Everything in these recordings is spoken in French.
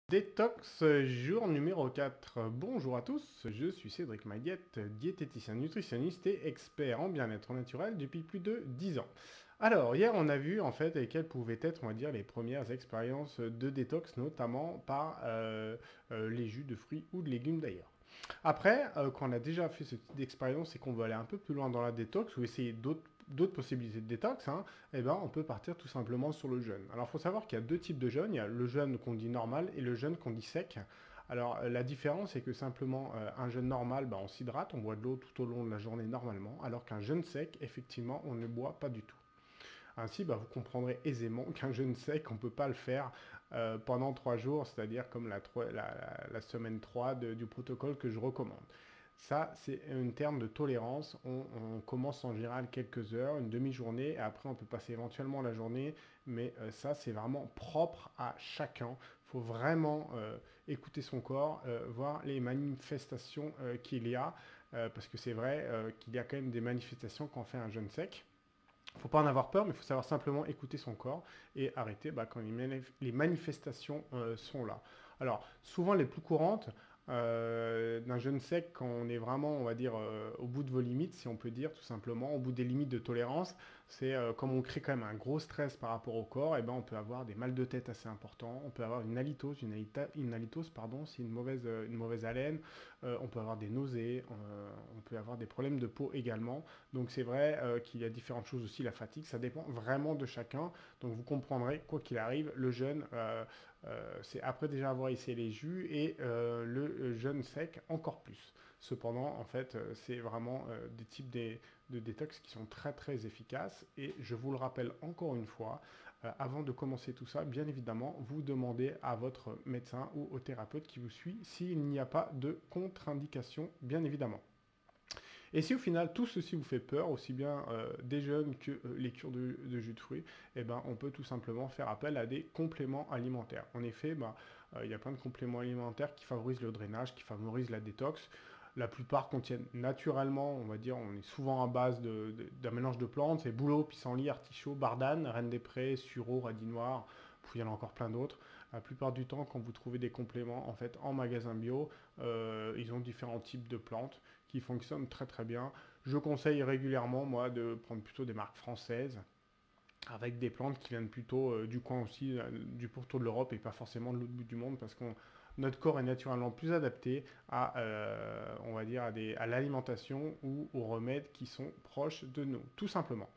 Détox jour numéro 4. Bonjour à tous, je suis Cédric Maillette, diététicien nutritionniste et expert en bien-être naturel depuis plus de 10 ans. Alors, hier on a vu en fait quelles pouvaient être, on va dire, les premières expériences de détox, notamment par les jus de fruits ou de légumes d'ailleurs. Après, quand on a déjà fait ce type d'expérience et qu'on veut aller un peu plus loin dans la détox ou essayer d'autres possibilités de détox, hein, eh ben, on peut partir tout simplement sur le jeûne. Alors, il faut savoir qu'il y a deux types de jeûne. Il y a le jeûne qu'on dit normal et le jeûne qu'on dit sec. Alors, la différence, c'est que simplement, un jeûne normal, ben, on s'hydrate, on boit de l'eau tout au long de la journée normalement, alors qu'un jeûne sec, effectivement, on ne boit pas du tout. Ainsi, bah, vous comprendrez aisément qu'un jeûne sec, on ne peut pas le faire pendant 3 jours, c'est-à-dire comme la semaine 3 du protocole que je recommande. Ça, c'est un terme de tolérance. On commence en général quelques heures, une demi-journée, et après on peut passer éventuellement la journée, mais ça, c'est vraiment propre à chacun. Il faut vraiment écouter son corps, voir les manifestations qu'il y a, parce que c'est vrai qu'il y a quand même des manifestations quand on fait un jeûne sec. Il ne faut pas en avoir peur, mais il faut savoir simplement écouter son corps et arrêter quand les manifestations sont là. Alors, souvent les plus courantes d'un jeûne sec, quand on est vraiment, on va dire, au bout de vos limites, si on peut dire tout simplement, au bout des limites de tolérance, c'est comme on crée quand même un gros stress par rapport au corps, et ben on peut avoir des mal de tête assez importants, on peut avoir une halitose, pardon, c'est une mauvaise haleine, on peut avoir des nausées, on peut avoir des problèmes de peau également. Donc c'est vrai qu'il y a différentes choses aussi, la fatigue, ça dépend vraiment de chacun. Donc vous comprendrez, quoi qu'il arrive, le jeûne, c'est après déjà avoir essayé les jus et le jeûne sec encore plus. Cependant, en fait, c'est vraiment des types de détox qui sont très très efficaces. Et je vous le rappelle encore une fois, avant de commencer tout ça, bien évidemment, vous demandez à votre médecin ou au thérapeute qui vous suit s'il n'y a pas de contre-indication, bien évidemment. Et si au final tout ceci vous fait peur, aussi bien des jeûnes que les cures de jus de fruits, eh ben, on peut tout simplement faire appel à des compléments alimentaires. En effet, il y a plein de compléments alimentaires qui favorisent le drainage, qui favorisent la détox. La plupart contiennent naturellement, on va dire, on est souvent à base d'un mélange de plantes, c'est bouleau, pissenlit, artichaut, bardane, reine des prés, sureau, radis noir, puis il y en a encore plein d'autres. La plupart du temps, quand vous trouvez des compléments en fait en magasin bio, ils ont différents types de plantes qui fonctionnent très très bien. Je conseille régulièrement, moi, de prendre plutôt des marques françaises avec des plantes qui viennent plutôt du coin aussi, du pourtour de l'Europe et pas forcément de l'autre bout du monde parce que notre corps est naturellement plus adapté à, on va dire, à l'alimentation ou aux remèdes qui sont proches de nous, tout simplement.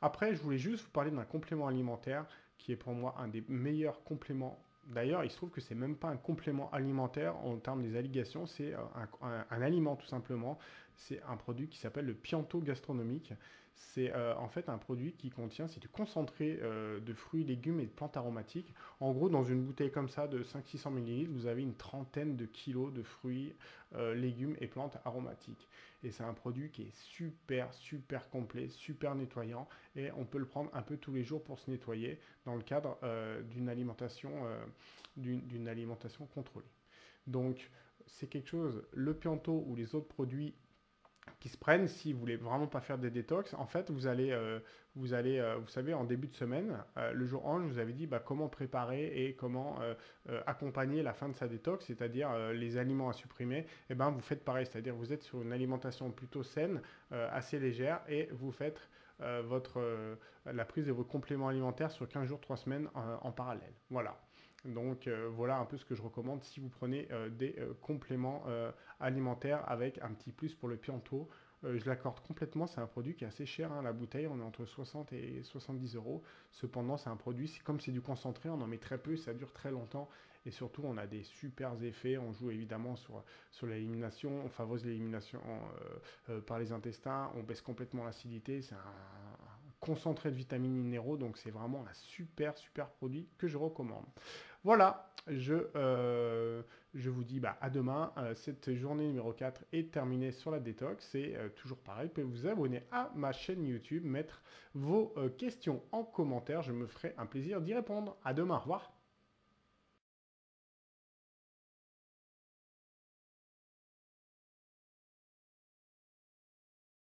Après, je voulais juste vous parler d'un complément alimentaire qui est pour moi un des meilleurs compléments. D'ailleurs, il se trouve que c'est même pas un complément alimentaire en termes des alligations, c'est un aliment tout simplement. C'est un produit qui s'appelle le Pianto gastronomique. C'est en fait un produit qui contient, c'est du concentré de fruits, légumes et de plantes aromatiques. En gros, dans une bouteille comme ça de 500-600 ml, vous avez une trentaine de kilos de fruits, légumes et plantes aromatiques. Et c'est un produit qui est super, super complet, super nettoyant. Et on peut le prendre un peu tous les jours pour se nettoyer dans le cadre d'une alimentation contrôlée. Donc, c'est quelque chose, le Pianto ou les autres produits qui se prennent si vous voulez vraiment pas faire des détox. En fait, vous savez, en début de semaine, le jour 1, je vous avais dit comment préparer et comment accompagner la fin de sa détox, c'est-à-dire les aliments à supprimer. Et ben, vous faites pareil, c'est-à-dire vous êtes sur une alimentation plutôt saine, assez légère, et vous faites la prise de vos compléments alimentaires sur 15 jours, 3 semaines en parallèle. Voilà. Donc voilà un peu ce que je recommande si vous prenez des compléments alimentaires avec un petit plus pour le Pianto. Je l'accorde complètement, c'est un produit qui est assez cher, hein, la bouteille, on est entre 60 et 70 euros. Cependant, c'est un produit, comme c'est du concentré, on en met très peu, ça dure très longtemps. Et surtout, on a des super effets. On joue évidemment sur l'élimination, on favorise l'élimination par les intestins, on baisse complètement l'acidité. C'est un concentré de vitamines minéraux, donc c'est vraiment un super, super produit que je recommande. Voilà, je vous dis à demain. Cette journée numéro 4 est terminée sur la détox. C'est toujours pareil, vous pouvez vous abonner à ma chaîne YouTube, mettre vos questions en commentaire. Je me ferai un plaisir d'y répondre. À demain, au revoir.